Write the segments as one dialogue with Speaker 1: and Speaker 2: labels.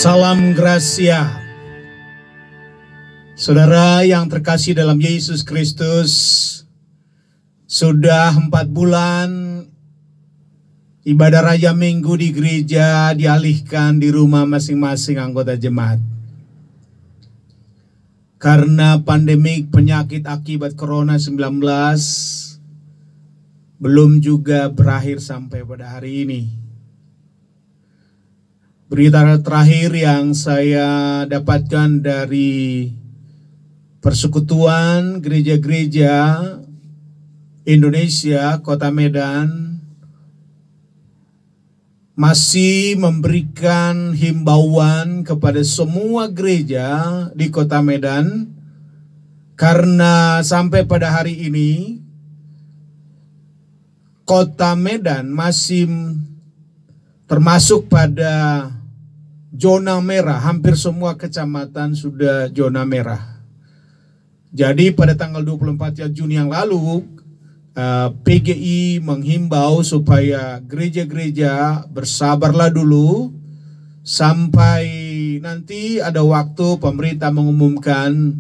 Speaker 1: Salam Gracia. Saudara yang terkasih dalam Yesus Kristus, sudah 4 bulan ibadah Raya Minggu di gereja dialihkan di rumah masing-masing anggota jemaat. Karena pandemik penyakit akibat Corona-19 belum juga berakhir sampai pada hari ini. Berita terakhir yang saya dapatkan dari Persekutuan Gereja-Gereja Indonesia Kota Medan masih memberikan himbauan kepada semua gereja di Kota Medan, karena sampai pada hari ini Kota Medan masih termasuk pada zona merah. Hampir semua kecamatan sudah zona merah. Jadi pada tanggal 24 Juni yang lalu, PGI menghimbau supaya gereja-gereja bersabarlah dulu sampai nanti ada waktu pemerintah mengumumkan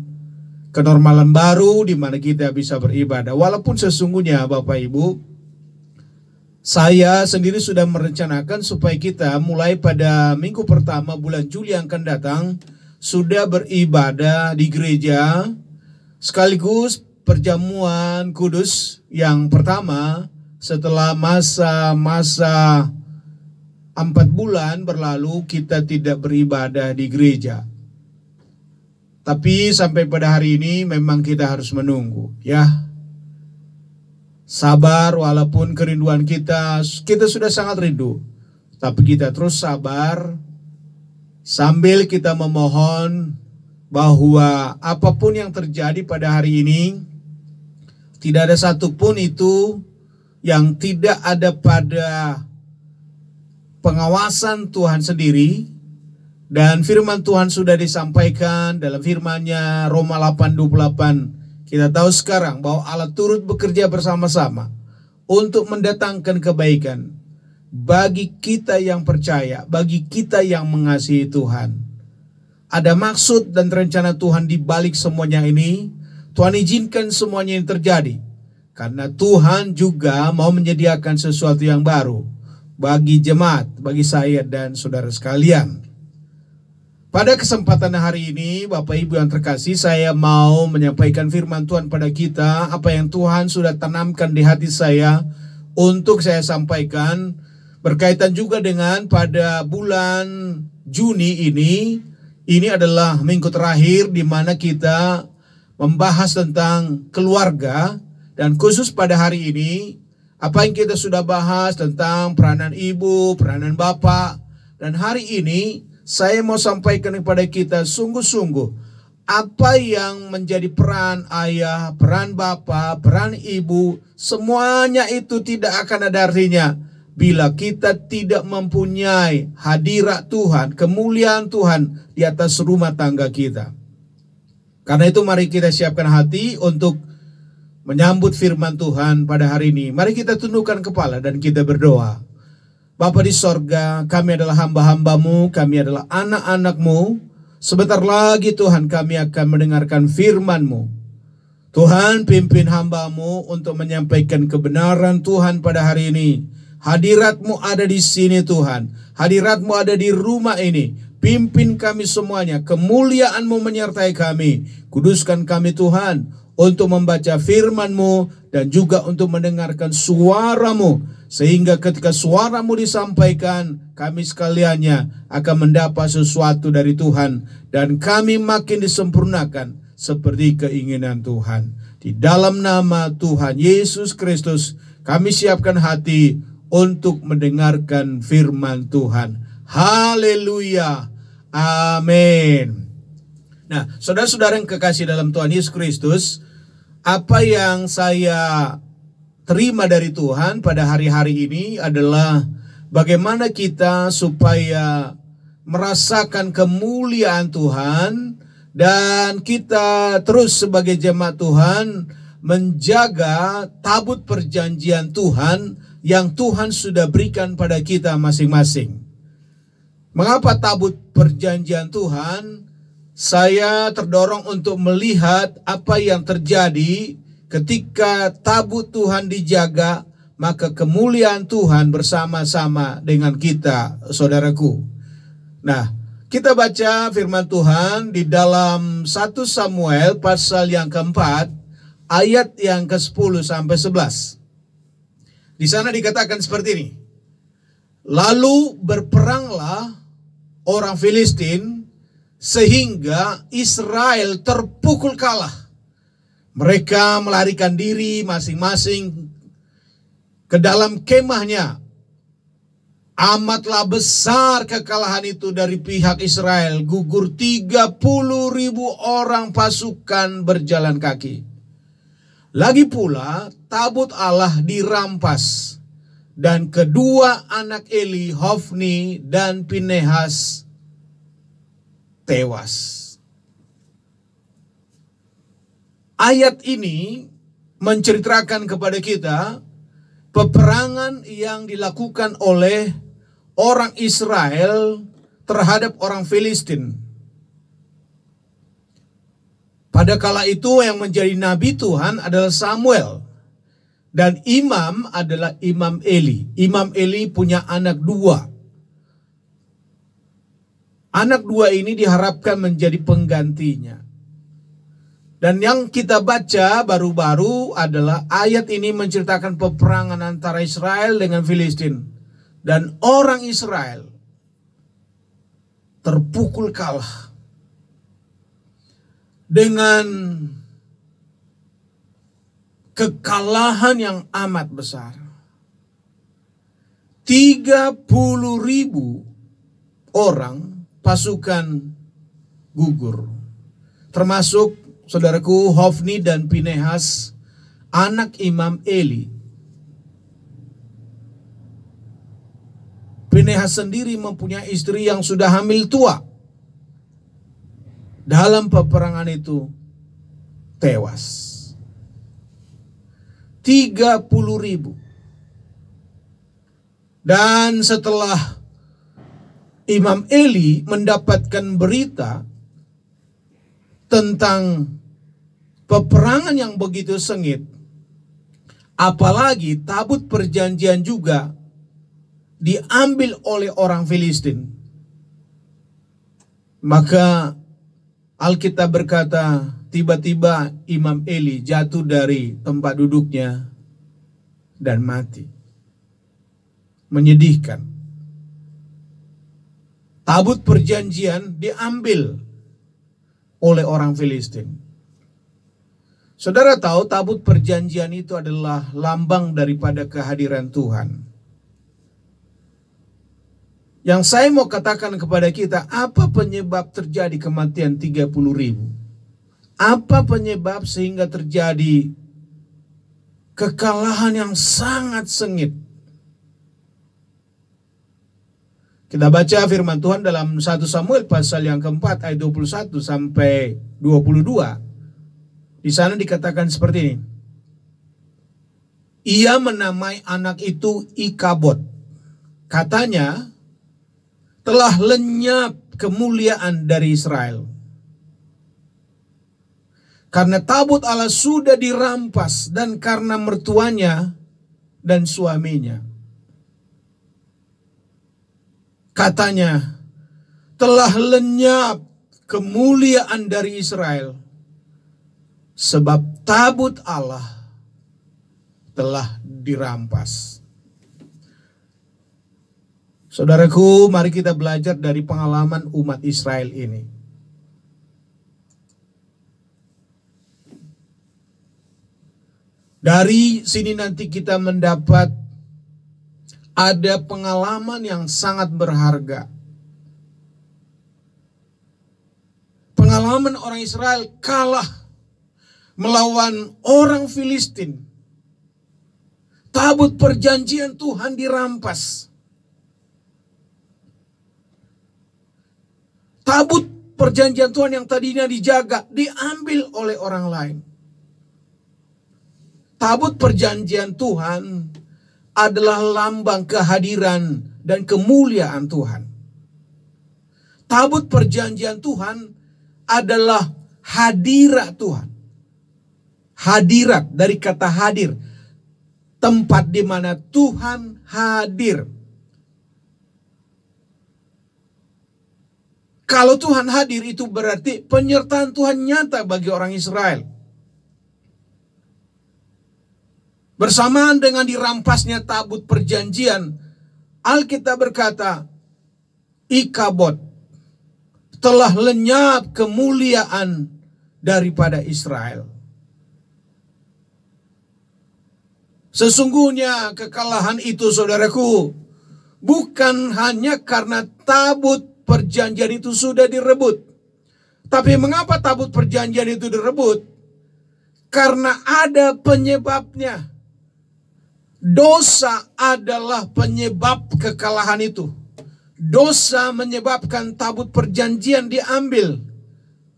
Speaker 1: kenormalan baru di mana kita bisa beribadah. Walaupun sesungguhnya Bapak Ibu, saya sendiri sudah merencanakan supaya kita mulai pada minggu pertama bulan Juli yang akan datang sudah beribadah di gereja, sekaligus perjamuan kudus yang pertama setelah masa 4 bulan berlalu kita tidak beribadah di gereja. Tapi sampai pada hari ini memang kita harus menunggu, ya. Sabar, walaupun kerinduan kita sudah sangat rindu, tapi kita terus sabar sambil kita memohon bahwa apapun yang terjadi pada hari ini, tidak ada satupun itu yang tidak ada pada pengawasan Tuhan sendiri. Dan firman Tuhan sudah disampaikan dalam firman-Nya Roma 8:28. Kita tahu sekarang bahwa Allah turut bekerja bersama-sama untuk mendatangkan kebaikan bagi kita yang percaya, bagi kita yang mengasihi Tuhan. Ada maksud dan rencana Tuhan di balik semuanya ini. Tuhan izinkan semuanya yang terjadi karena Tuhan juga mau menyediakan sesuatu yang baru bagi jemaat, bagi saya dan saudara sekalian. Pada kesempatan hari ini, Bapak Ibu yang terkasih, saya mau menyampaikan firman Tuhan pada kita, apa yang Tuhan sudah tanamkan di hati saya untuk saya sampaikan, berkaitan juga dengan pada bulan Juni ini adalah minggu terakhir di mana kita membahas tentang keluarga, dan khusus pada hari ini, apa yang kita sudah bahas tentang peranan ibu, peranan bapak, dan hari ini saya mau sampaikan kepada kita sungguh-sungguh apa yang menjadi peran ayah, peran bapak, peran ibu, semuanya itu tidak akan ada artinya bila kita tidak mempunyai hadirat Tuhan, kemuliaan Tuhan di atas rumah tangga kita. Karena itu mari kita siapkan hati untuk menyambut firman Tuhan pada hari ini. Mari kita tundukkan kepala dan kita berdoa. Bapa di sorga, kami adalah hamba-hambamu, kami adalah anak-anakmu. Sebentar lagi Tuhan kami akan mendengarkan firman-Mu. Tuhan pimpin hambamu untuk menyampaikan kebenaran Tuhan pada hari ini. Hadirat-Mu ada di sini Tuhan. Hadirat-Mu ada di rumah ini. Pimpin kami semuanya, kemuliaan-Mu menyertai kami. Kuduskan kami Tuhan untuk membaca firman-Mu dan juga untuk mendengarkan suara-Mu. Sehingga ketika suara-Mu disampaikan, kami sekaliannya akan mendapat sesuatu dari Tuhan. Dan kami makin disempurnakan seperti keinginan Tuhan. Di dalam nama Tuhan Yesus Kristus, kami siapkan hati untuk mendengarkan firman Tuhan. Haleluya. Amin. Nah, saudara-saudara yang kekasih dalam Tuhan Yesus Kristus, apa yang saya terima dari Tuhan pada hari-hari ini adalah bagaimana kita supaya merasakan kemuliaan Tuhan dan kita terus sebagai jemaat Tuhan menjaga tabut perjanjian Tuhan yang Tuhan sudah berikan pada kita masing-masing. Mengapa tabut perjanjian Tuhan? Saya terdorong untuk melihat apa yang terjadi ketika tabut Tuhan dijaga, maka kemuliaan Tuhan bersama-sama dengan kita, saudaraku. Nah, kita baca firman Tuhan di dalam 1 Samuel pasal yang keempat, ayat yang ke-10 sampai 11. Di sana dikatakan seperti ini. Lalu berperanglah orang Filistin sehingga Israel terpukul kalah. Mereka melarikan diri masing-masing ke dalam kemahnya. Amatlah besar kekalahan itu dari pihak Israel. Gugur 30.000 orang pasukan berjalan kaki. Lagi pula tabut Allah dirampas. Dan kedua anak Eli, Hofni dan Pinehas tewas. Ayat ini menceritakan kepada kita peperangan yang dilakukan oleh orang Israel terhadap orang Filistin. Pada kala itu yang menjadi nabi Tuhan adalah Samuel. Dan imam adalah Imam Eli. Imam Eli punya anak dua. Anak dua ini diharapkan menjadi penggantinya. Dan yang kita baca baru-baru adalah ayat ini menceritakan peperangan antara Israel dengan Filistin. Dan orang Israel terpukul kalah dengan kekalahan yang amat besar. 30.000 orang pasukan gugur. Termasuk saudaraku Hofni dan Pinehas, anak Imam Eli. Pinehas sendiri mempunyai istri yang sudah hamil tua. Dalam peperangan itu tewas. 30.000. Dan setelah Imam Eli mendapatkan berita tentang peperangan yang begitu sengit, apalagi tabut perjanjian juga diambil oleh orang Filistin, maka Alkitab berkata, tiba-tiba Imam Eli jatuh dari tempat duduknya dan mati. Menyedihkan. Tabut perjanjian diambil oleh orang Filistin. Saudara tahu tabut perjanjian itu adalah lambang daripada kehadiran Tuhan. Yang saya mau katakan kepada kita, apa penyebab terjadi kematian 30.000? Apa penyebab sehingga terjadi kekalahan yang sangat sengit? Kita baca firman Tuhan dalam 1 Samuel pasal yang keempat ayat 21 sampai 22. Di sana dikatakan seperti ini. Ia menamai anak itu Ikabod. Katanya, telah lenyap kemuliaan dari Israel. Karena tabut Allah sudah dirampas dan karena mertuanya dan suaminya. Katanya, telah lenyap kemuliaan dari Israel. Sebab tabut Allah telah dirampas. Saudaraku, mari kita belajar dari pengalaman umat Israel ini. Dari sini nanti kita mendapat ada pengalaman yang sangat berharga. Pengalaman orang Israel kalah melawan orang Filistin. Tabut perjanjian Tuhan dirampas. Tabut perjanjian Tuhan yang tadinya dijaga diambil oleh orang lain. Tabut perjanjian Tuhan adalah lambang kehadiran dan kemuliaan Tuhan. tabut perjanjian Tuhan adalah hadirat Tuhan. Hadirat dari kata hadir, tempat di mana Tuhan hadir. Kalau Tuhan hadir itu berarti penyertaan Tuhan nyata bagi orang Israel. Bersamaan dengan dirampasnya tabut perjanjian, Alkitab berkata, Ikabod, telah lenyap kemuliaan daripada Israel. Sesungguhnya kekalahan itu, saudaraku, bukan hanya karena tabut perjanjian itu sudah direbut. Tapi mengapa tabut perjanjian itu direbut? Karena ada penyebabnya. Dosa adalah penyebab kekalahan itu. Dosa menyebabkan tabut perjanjian diambil.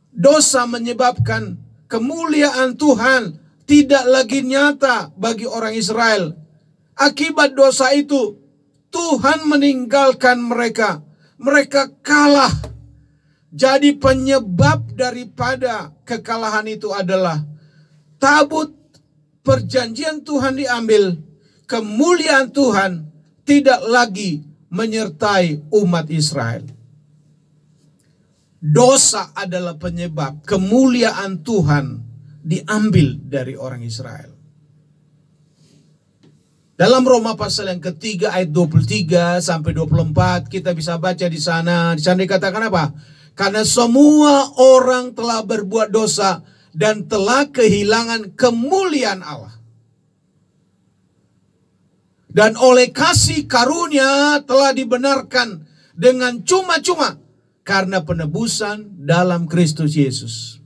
Speaker 1: Dosa menyebabkan kemuliaan Tuhan tidak lagi nyata bagi orang Israel. Akibat dosa itu, Tuhan meninggalkan mereka. Mereka kalah. Jadi penyebab daripada kekalahan itu adalah tabut perjanjian Tuhan diambil. Kemuliaan Tuhan tidak lagi menyertai umat Israel. Dosa adalah penyebab kemuliaan Tuhan diambil dari orang Israel. Dalam Roma pasal yang ketiga ayat 23 sampai 24 kita bisa baca di sana. Di sana dikatakan apa? Karena semua orang telah berbuat dosa dan telah kehilangan kemuliaan Allah. Dan oleh kasih karunia telah dibenarkan dengan cuma-cuma karena penebusan dalam Kristus Yesus.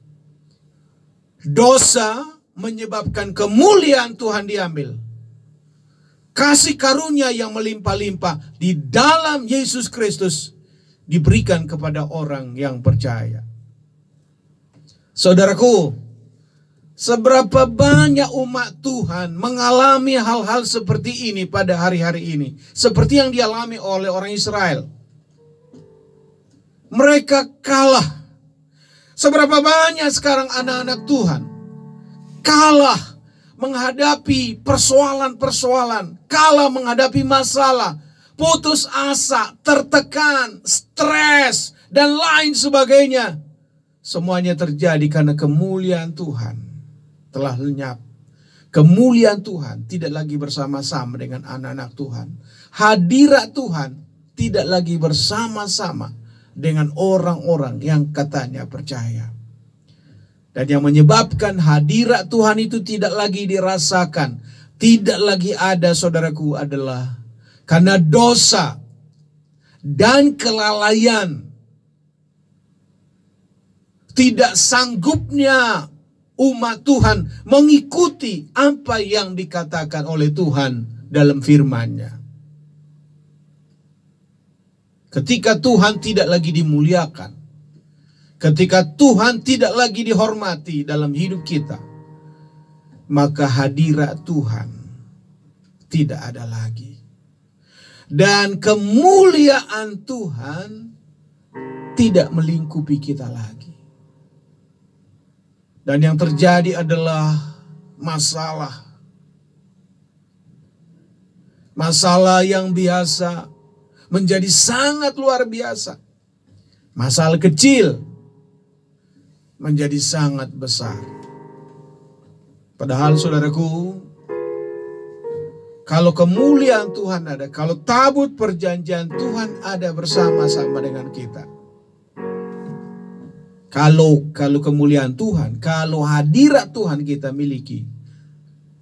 Speaker 1: Dosa menyebabkan kemuliaan Tuhan diambil. Kasih karunia yang melimpah-limpah di dalam Yesus Kristus diberikan kepada orang yang percaya. Saudaraku, seberapa banyak umat Tuhan mengalami hal-hal seperti ini pada hari-hari ini. Seperti yang dialami oleh orang Israel. Mereka kalah. Seberapa banyak sekarang anak-anak Tuhan kalah menghadapi persoalan-persoalan, kalah menghadapi masalah, putus asa, tertekan, stres, dan lain sebagainya. Semuanya terjadi karena kemuliaan Tuhan telah lenyap. Kemuliaan Tuhan tidak lagi bersama-sama dengan anak-anak Tuhan. Hadirat Tuhan tidak lagi bersama-sama dengan orang-orang yang katanya percaya. Dan yang menyebabkan hadirat Tuhan itu tidak lagi dirasakan, tidak lagi ada, saudaraku, adalah karena dosa dan kelalaian. Tidak sanggupnya umat Tuhan mengikuti apa yang dikatakan oleh Tuhan dalam firman-Nya. Ketika Tuhan tidak lagi dimuliakan, ketika Tuhan tidak lagi dihormati dalam hidup kita, maka hadirat Tuhan tidak ada lagi. Dan kemuliaan Tuhan tidak melingkupi kita lagi. Dan yang terjadi adalah masalah. Masalah yang biasa menjadi sangat luar biasa. Masalah kecil menjadi sangat besar. Padahal saudaraku, kalau kemuliaan Tuhan ada, kalau tabut perjanjian Tuhan ada bersama-sama dengan kita. Kalau kemuliaan Tuhan, kalau hadirat Tuhan kita miliki,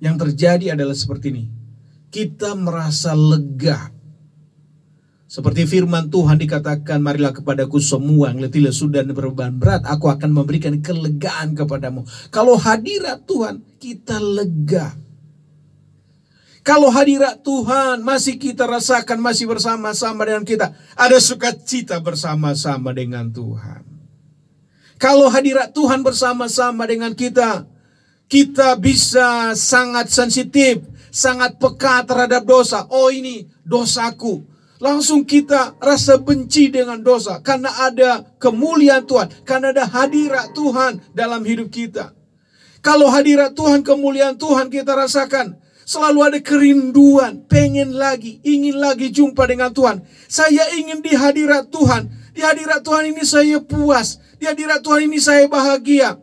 Speaker 1: yang terjadi adalah seperti ini. Kita merasa lega. Seperti firman Tuhan dikatakan, marilah kepadaku semua yang letih lesu dan berbeban berat, aku akan memberikan kelegaan kepadamu. Kalau hadirat Tuhan, kita lega. Kalau hadirat Tuhan masih kita rasakan, masih bersama-sama dengan kita, ada sukacita bersama-sama dengan Tuhan. Kalau hadirat Tuhan bersama-sama dengan kita, kita bisa sangat sensitif, sangat peka terhadap dosa. Oh, ini dosaku. langsung kita rasa benci dengan dosa. Karena ada kemuliaan Tuhan, karena ada hadirat Tuhan dalam hidup kita. Kalau hadirat Tuhan, kemuliaan Tuhan kita rasakan, selalu ada kerinduan, pengen lagi, ingin lagi jumpa dengan Tuhan. Saya ingin di hadirat Tuhan. Di hadirat Tuhan ini saya puas. Di hadirat Tuhan ini saya bahagia.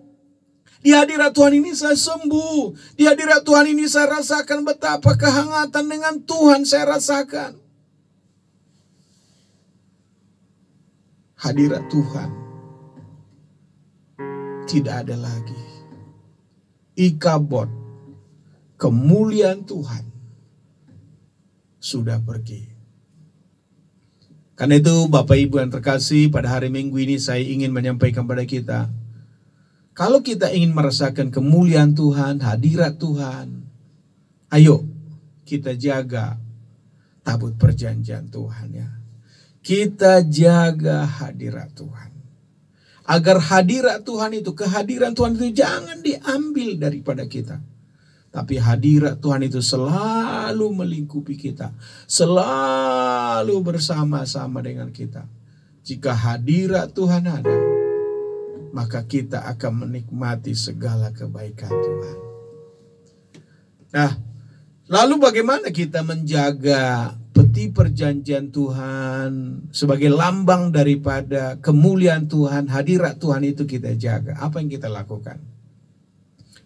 Speaker 1: Di hadirat Tuhan ini saya sembuh. Di hadirat Tuhan ini saya rasakan betapa kehangatan dengan Tuhan saya rasakan. Hadirat Tuhan tidak ada lagi. Ikabod, kemuliaan Tuhan sudah pergi. Karena itu Bapak Ibu yang terkasih, pada hari Minggu ini saya ingin menyampaikan pada kita, kalau kita ingin merasakan kemuliaan Tuhan, hadirat Tuhan, ayo kita jaga tabut perjanjian Tuhan ya. Kita jaga hadirat Tuhan. Agar hadirat Tuhan itu, kehadiran Tuhan itu jangan diambil daripada kita. Tapi hadirat Tuhan itu selalu melingkupi kita. Selalu bersama-sama dengan kita. Jika hadirat Tuhan ada, maka kita akan menikmati segala kebaikan Tuhan. Nah, lalu bagaimana kita menjaga peti perjanjian Tuhan sebagai lambang daripada kemuliaan Tuhan, hadirat Tuhan itu kita jaga? Apa yang kita lakukan?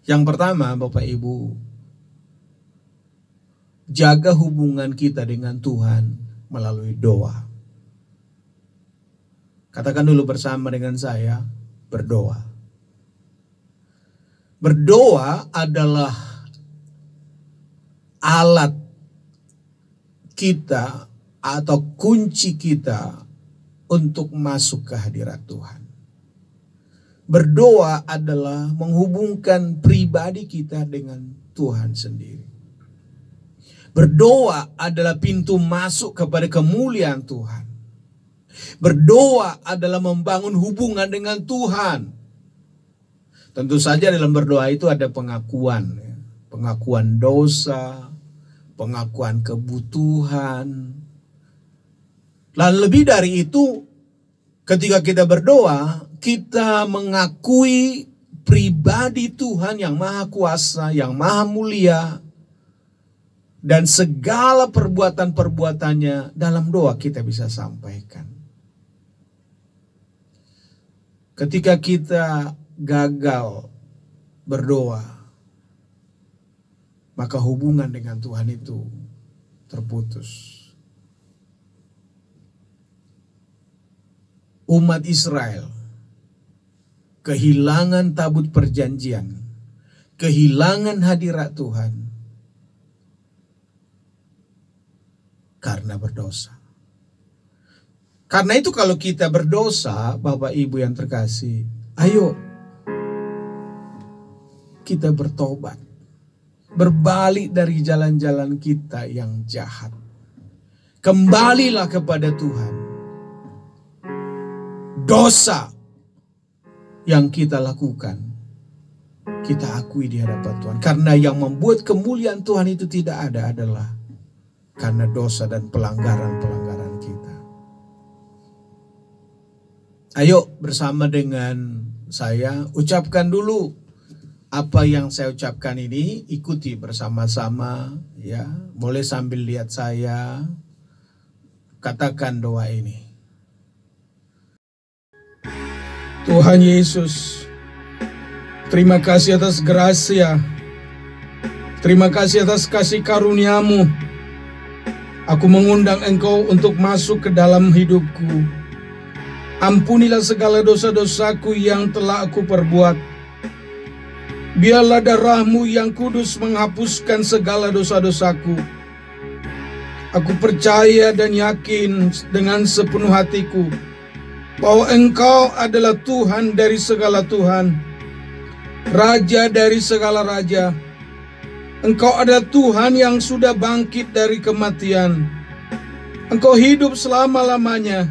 Speaker 1: Yang pertama, Bapak Ibu, jaga hubungan kita dengan Tuhan melalui doa. Katakan dulu bersama dengan saya, berdoa. Berdoa adalah alat kita atau kunci kita untuk masuk ke hadirat Tuhan. Berdoa adalah menghubungkan pribadi kita dengan Tuhan sendiri. Berdoa adalah pintu masuk kepada kemuliaan Tuhan. Berdoa adalah membangun hubungan dengan Tuhan. Tentu saja dalam berdoa itu ada pengakuan, ya. Pengakuan dosa, pengakuan kebutuhan. Lalu lebih dari itu, ketika kita berdoa, kita mengakui pribadi Tuhan yang maha kuasa, yang maha mulia, dan segala perbuatan-perbuatannya dalam doa kita bisa sampaikan. Ketika kita gagal berdoa, maka hubungan dengan Tuhan itu terputus. Umat Israel kehilangan tabut perjanjian, kehilangan hadirat Tuhan karena berdosa. Karena itu kalau kita berdosa, Bapak Ibu yang terkasih, ayo kita bertobat. Berbalik dari jalan-jalan kita yang jahat. Kembalilah kepada Tuhan. Dosa yang kita lakukan, kita akui di hadapan Tuhan. Karena yang membuat kemuliaan Tuhan itu tidak ada adalah karena dosa dan pelanggaran-pelanggaran kita. Ayo bersama dengan saya ucapkan dulu apa yang saya ucapkan ini, ikuti bersama-sama ya. Boleh sambil lihat saya. Katakan doa ini. Tuhan Yesus, terima kasih atas gracia. Terima kasih atas kasih karunia-Mu. Aku mengundang Engkau untuk masuk ke dalam hidupku. Ampunilah segala dosa-dosaku yang telah aku perbuat. Biarlah darah-Mu yang kudus menghapuskan segala dosa-dosaku. Aku percaya dan yakin dengan sepenuh hatiku bahwa Engkau adalah Tuhan dari segala Tuhan, Raja dari segala Raja. Engkau adalah Tuhan yang sudah bangkit dari kematian. Engkau hidup selama-lamanya.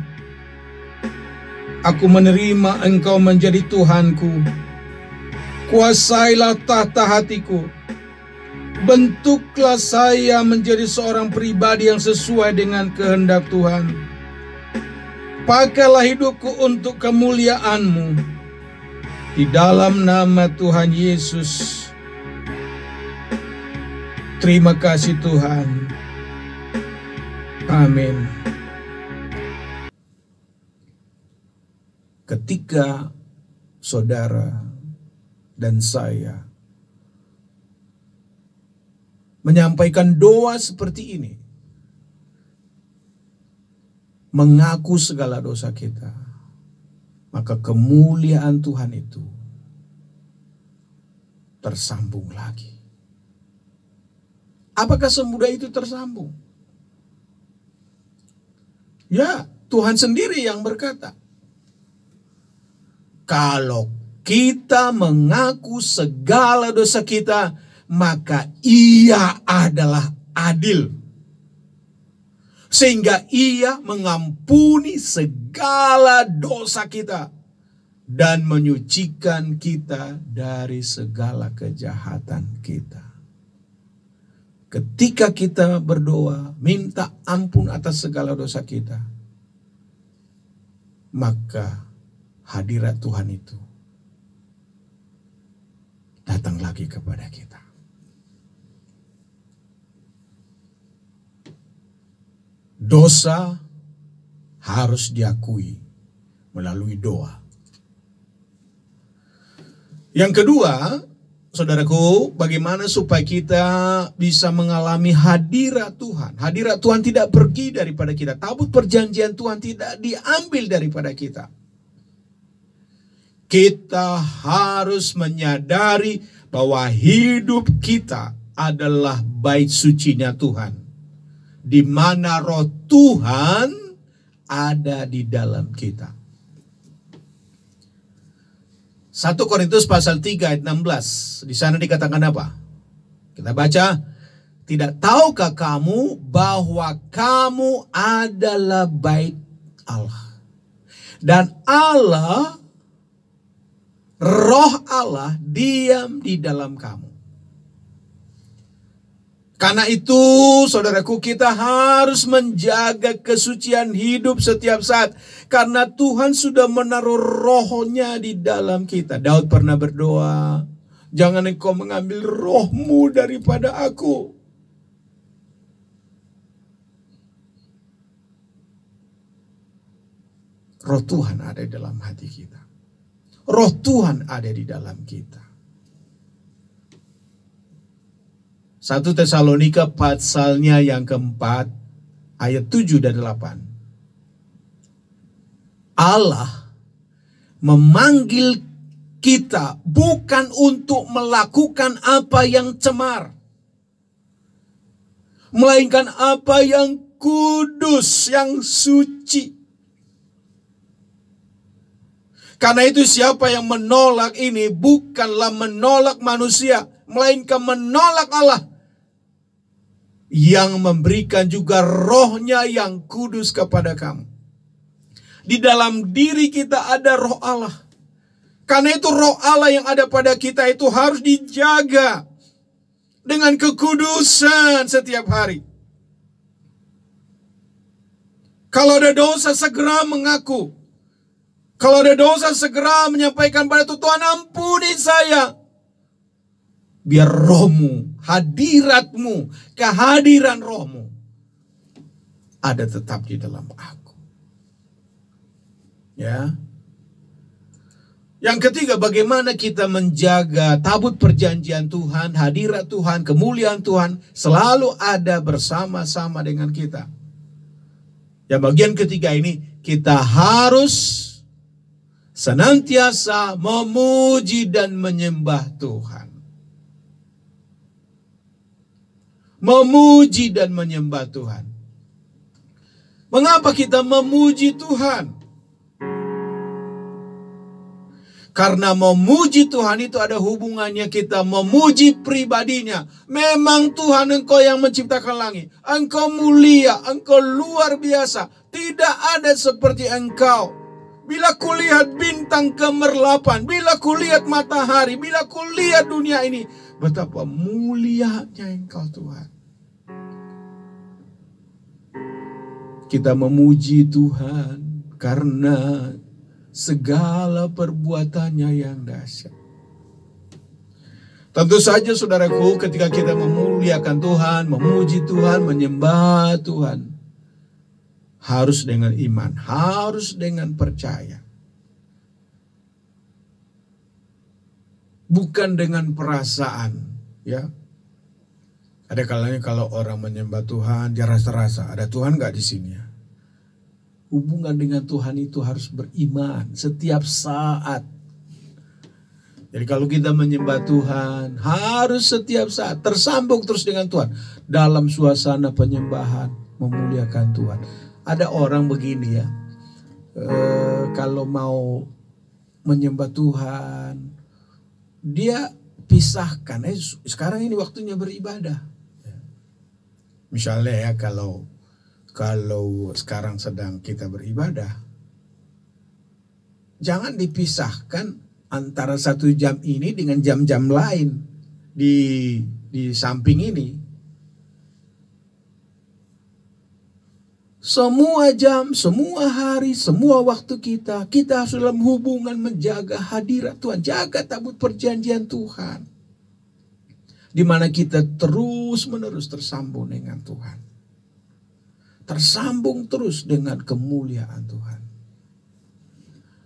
Speaker 1: Aku menerima Engkau menjadi Tuhanku. Kuasailah tahta hatiku. Bentuklah saya menjadi seorang pribadi yang sesuai dengan kehendak Tuhan. Pakailah hidupku untuk kemuliaan-Mu. Di dalam nama Tuhan Yesus. Terima kasih Tuhan. Amin. Ketika saudara dan saya menyampaikan doa seperti ini, mengaku segala dosa kita, maka kemuliaan Tuhan itu tersambung lagi. Apakah semudah itu tersambung? Ya, Tuhan sendiri yang berkata, kalau kita mengaku segala dosa kita, maka Ia adalah adil, sehingga Ia mengampuni segala dosa kita dan menyucikan kita dari segala kejahatan kita. Ketika kita berdoa, minta ampun atas segala dosa kita, maka hadirat Tuhan itu datang lagi kepada kita. Dosa harus diakui melalui doa. Yang kedua, saudaraku, bagaimana supaya kita bisa mengalami hadirat Tuhan. Hadirat Tuhan tidak pergi daripada kita. Tabut perjanjian Tuhan tidak diambil daripada kita. Kita harus menyadari bahwa hidup kita adalah bait sucinya Tuhan, di mana roh Tuhan ada di dalam kita. 1 Korintus pasal 3 ayat 16. Di sana dikatakan apa? Kita baca. Tidak tahukah kamu bahwa kamu adalah bait Allah, dan Allah, roh Allah diam di dalam kamu. Karena itu, saudaraku, kita harus menjaga kesucian hidup setiap saat. Karena Tuhan sudah menaruh rohnya di dalam kita. Daud pernah berdoa, jangan engkau mengambil rohmu daripada aku. Roh Tuhan ada di dalam hati kita. Roh Tuhan ada di dalam kita. 1 Tesalonika pasalnya yang keempat, ayat 7 dan 8. Allah memanggil kita bukan untuk melakukan apa yang cemar, melainkan apa yang kudus, yang suci. Karena itu siapa yang menolak ini bukanlah menolak manusia, melainkan menolak Allah, yang memberikan juga rohnya yang kudus kepada kamu. Di dalam diri kita ada roh Allah. Karena itu roh Allah yang ada pada kita itu harus dijaga dengan kekudusan setiap hari. Kalau ada dosa segera mengaku. Kalau ada dosa segera menyampaikan pada Tuhan, ampuni saya. Biar rohmu, hadiratmu, kehadiran rohmu ada tetap di dalam aku. Ya. Yang ketiga, bagaimana kita menjaga tabut perjanjian Tuhan, hadirat Tuhan, kemuliaan Tuhan selalu ada bersama-sama dengan kita. Yang bagian ketiga ini, kita harus senantiasa memuji dan menyembah Tuhan. Memuji dan menyembah Tuhan. Mengapa kita memuji Tuhan? Karena memuji Tuhan itu ada hubungannya kita memuji pribadinya. Memang Tuhan, Engkau yang menciptakan langit. Engkau mulia, Engkau luar biasa. Tidak ada seperti Engkau. Bila kulihat bintang gemerlapan, bila kulihat matahari, bila kulihat dunia ini, Betapa mulianya Engkau Tuhan. Kita memuji Tuhan karena segala perbuatannya yang dahsyat. Tentu saja saudaraku, ketika kita memuliakan Tuhan, memuji Tuhan, menyembah Tuhan, harus dengan iman, harus dengan percaya. Bukan dengan perasaan, ya. Ada kalanya kalau orang menyembah Tuhan, dia rasa-rasa, ada Tuhan gak di sini ya? Hubungan dengan Tuhan itu harus beriman setiap saat. Jadi kalau kita menyembah Tuhan, harus setiap saat tersambung terus dengan Tuhan. Dalam suasana penyembahan, memuliakan Tuhan. Ada orang begini ya, kalau mau menyembah Tuhan, dia pisahkan, sekarang ini waktunya beribadah. Misalnya ya, kalau sekarang sedang kita beribadah, jangan dipisahkan antara 1 jam ini dengan jam-jam lain di samping ini. Semua jam, semua hari, semua waktu kita harus dalam hubungan menjaga hadirat Tuhan, jaga tabut perjanjian Tuhan, di mana kita terus-menerus tersambung dengan Tuhan, tersambung terus dengan kemuliaan Tuhan.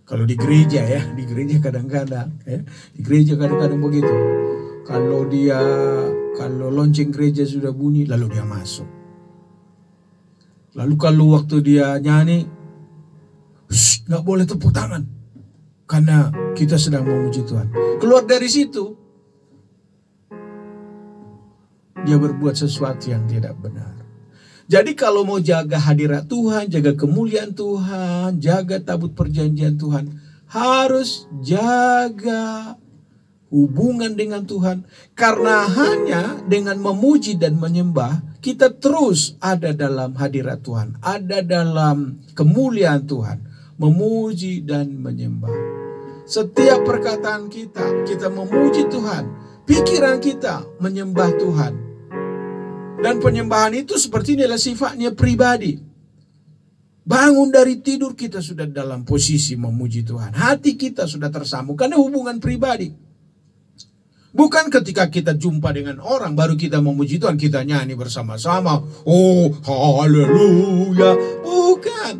Speaker 1: Kalau di gereja ya, di gereja kadang-kadang begitu. Kalau lonceng gereja sudah bunyi, lalu dia masuk. Lalu kalau waktu dia nyanyi, nggak boleh tepuk tangan, karena kita sedang memuji Tuhan. Keluar dari situ, dia berbuat sesuatu yang tidak benar. Jadi kalau mau jaga hadirat Tuhan, jaga kemuliaan Tuhan, jaga tabut perjanjian Tuhan, harus jaga hubungan dengan Tuhan. Karena hanya dengan memuji dan menyembah, kita terus ada dalam hadirat Tuhan, ada dalam kemuliaan Tuhan, memuji dan menyembah. Setiap perkataan kita memuji Tuhan, pikiran kita menyembah Tuhan. Dan penyembahan itu seperti inilah sifatnya pribadi. Bangun dari tidur kita sudah dalam posisi memuji Tuhan. Hati kita sudah tersambung karena hubungan pribadi. Bukan ketika kita jumpa dengan orang baru kita memuji Tuhan, kita nyanyi bersama-sama. Oh haleluya. Bukan.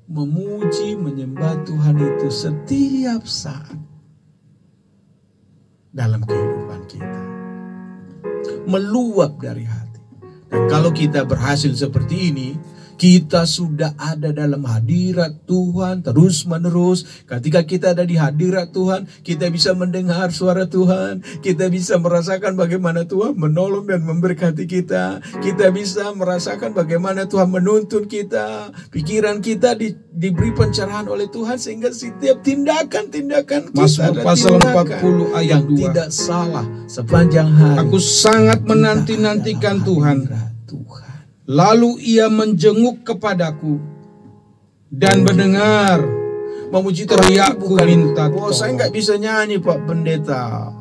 Speaker 1: Memuji, menyembah Tuhan itu setiap saat dalam kehidupan kita. Meluap dari hati. Dan kalau kita berhasil seperti ini, kita sudah ada dalam hadirat Tuhan terus menerus. Ketika kita ada di hadirat Tuhan, kita bisa mendengar suara Tuhan. Kita bisa merasakan bagaimana Tuhan menolong dan memberkati kita. Kita bisa merasakan bagaimana Tuhan menuntun kita. Pikiran kita diberi pencerahan oleh Tuhan, sehingga setiap tindakan-tindakan kita
Speaker 2: Mazmur pasal 40 ayat
Speaker 1: yang
Speaker 2: 2.
Speaker 1: tidak salah sepanjang hari.
Speaker 2: Aku sangat menanti-nantikan Tuhan. Lalu ia menjenguk kepadaku dan mendengar
Speaker 1: memuji Tuhan.
Speaker 2: teriakku minta
Speaker 1: Oh,
Speaker 2: tolong.
Speaker 1: saya nggak bisa nyanyi Pak Pendeta,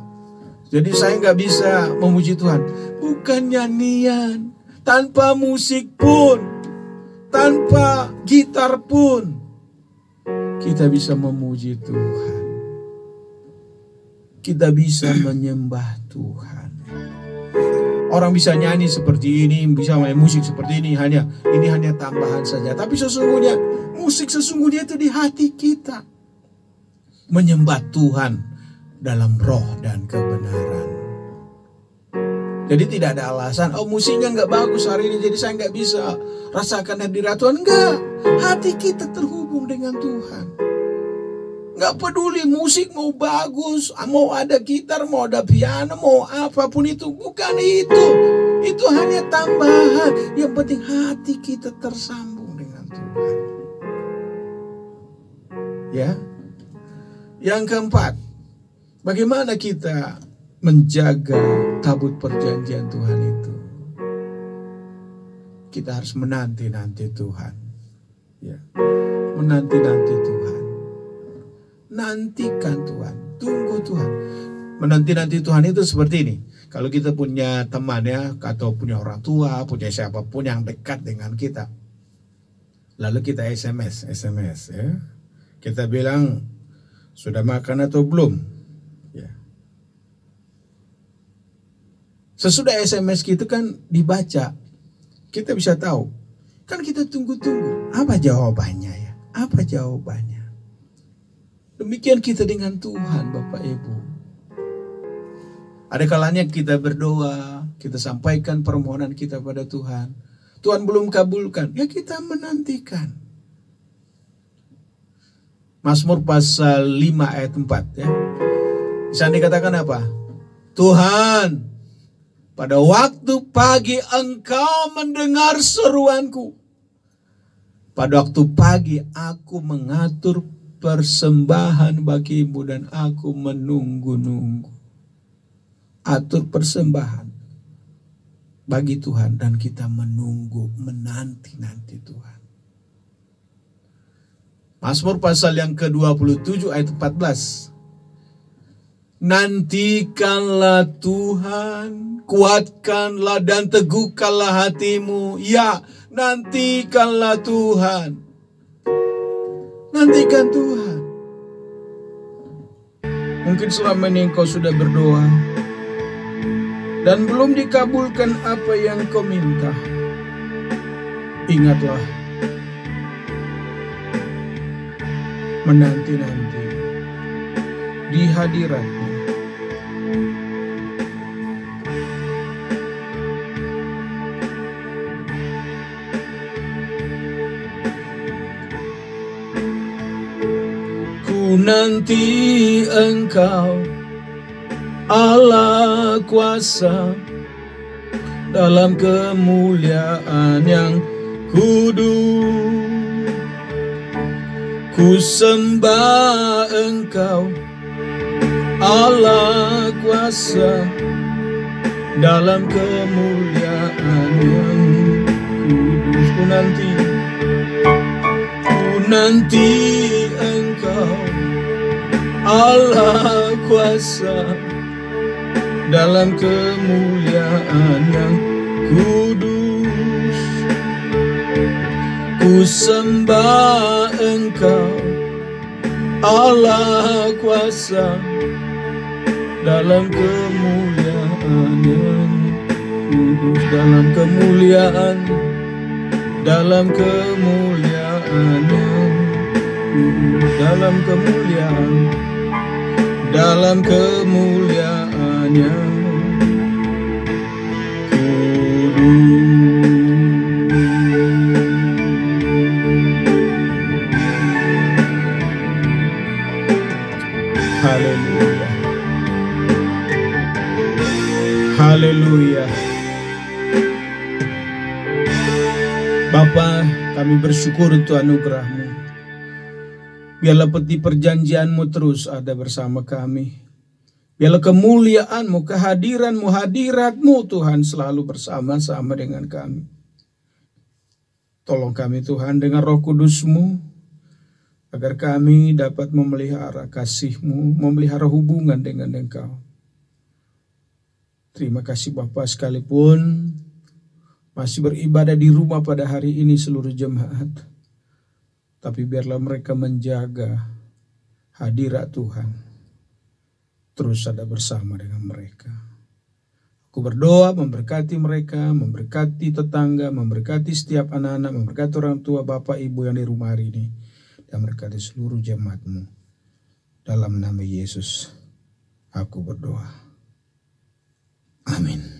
Speaker 1: jadi saya nggak bisa memuji Tuhan. Bukan nyanyian, tanpa musik pun, tanpa gitar pun, kita bisa memuji Tuhan. Kita bisa menyembah Tuhan. Orang bisa nyanyi seperti ini, bisa main musik seperti ini hanya tambahan saja. Tapi sesungguhnya musik sesungguhnya itu di hati kita. Menyembah Tuhan dalam roh dan kebenaran. Jadi tidak ada alasan, oh musiknya nggak bagus hari ini, jadi saya nggak bisa rasakan hadirat Tuhan. Enggak, hati kita terhubung dengan Tuhan. Nggak peduli musik mau bagus, mau ada gitar, mau ada piano, mau apapun itu. Bukan itu. Itu hanya tambahan. Yang penting hati kita tersambung dengan Tuhan. Ya. Yang keempat, bagaimana kita menjaga tabut perjanjian Tuhan itu? Kita harus menanti-nanti Tuhan. Ya. Menanti-nanti Tuhan. Nantikan Tuhan, tunggu Tuhan. Menanti-nanti Tuhan itu seperti ini. Kalau kita punya teman ya, atau punya orang tua, punya siapapun yang dekat dengan kita. Lalu kita SMS ya. Kita bilang, sudah makan atau belum? Ya. Sesudah SMS gitu kan dibaca, kita bisa tahu. Kan kita tunggu-tunggu, apa jawabannya ya? Apa jawabannya? Demikian kita dengan Tuhan, Bapak Ibu. Ada kalanya kita berdoa, kita sampaikan permohonan kita pada Tuhan. Tuhan belum kabulkan, ya kita menantikan. Mazmur pasal 5 ayat 4 ya. Di sana dikatakan apa? Tuhan, pada waktu pagi Engkau mendengar seruanku. Pada waktu pagi aku mengatur persembahan bagimu dan aku menunggu-nunggu. Atur persembahan bagi Tuhan dan kita menunggu, menanti-nanti Tuhan. Mazmur pasal yang ke-27 ayat 14. Nantikanlah Tuhan, kuatkanlah dan teguhkanlah hatimu. Ya, nantikanlah Tuhan. Nantikan Tuhan.
Speaker 2: Mungkin selama ini engkau sudah berdoa dan belum dikabulkan apa yang kau minta. Ingatlah, menanti-nanti di hadirat-Nya. Ku nanti Engkau, Allah kuasa, dalam kemuliaan yang kudus. Ku sembah Engkau, Allah kuasa, dalam kemuliaan yang kudus. Ku nanti Engkau, Allah kuasa, dalam kemuliaan yang kudus. Ku sembah Engkau, Allah kuasa, dalam kemuliaan yang kudus. Dalam kemuliaan yang kudus. Dalam kemuliaan yang kudus.
Speaker 1: Haleluya. Haleluya. Bapa, kami bersyukur untuk anugerah-Mu. Biarlah peti perjanjian-Mu terus ada bersama kami. Biarlah kemuliaan-Mu, kehadiran-Mu, hadirat-Mu Tuhan selalu bersama-sama dengan kami. Tolong kami Tuhan dengan Roh Kudus-Mu, agar kami dapat memelihara kasih-Mu, memelihara hubungan dengan Engkau. Terima kasih Bapa, sekalipun masih beribadah di rumah pada hari ini seluruh jemaat, tapi biarlah mereka menjaga hadirat Tuhan terus ada bersama dengan mereka. Aku berdoa memberkati mereka, memberkati tetangga, memberkati setiap anak-anak, memberkati orang tua, bapak, ibu yang di rumah hari ini, dan memberkati seluruh jemaat-Mu. Dalam nama Yesus aku berdoa. Amin.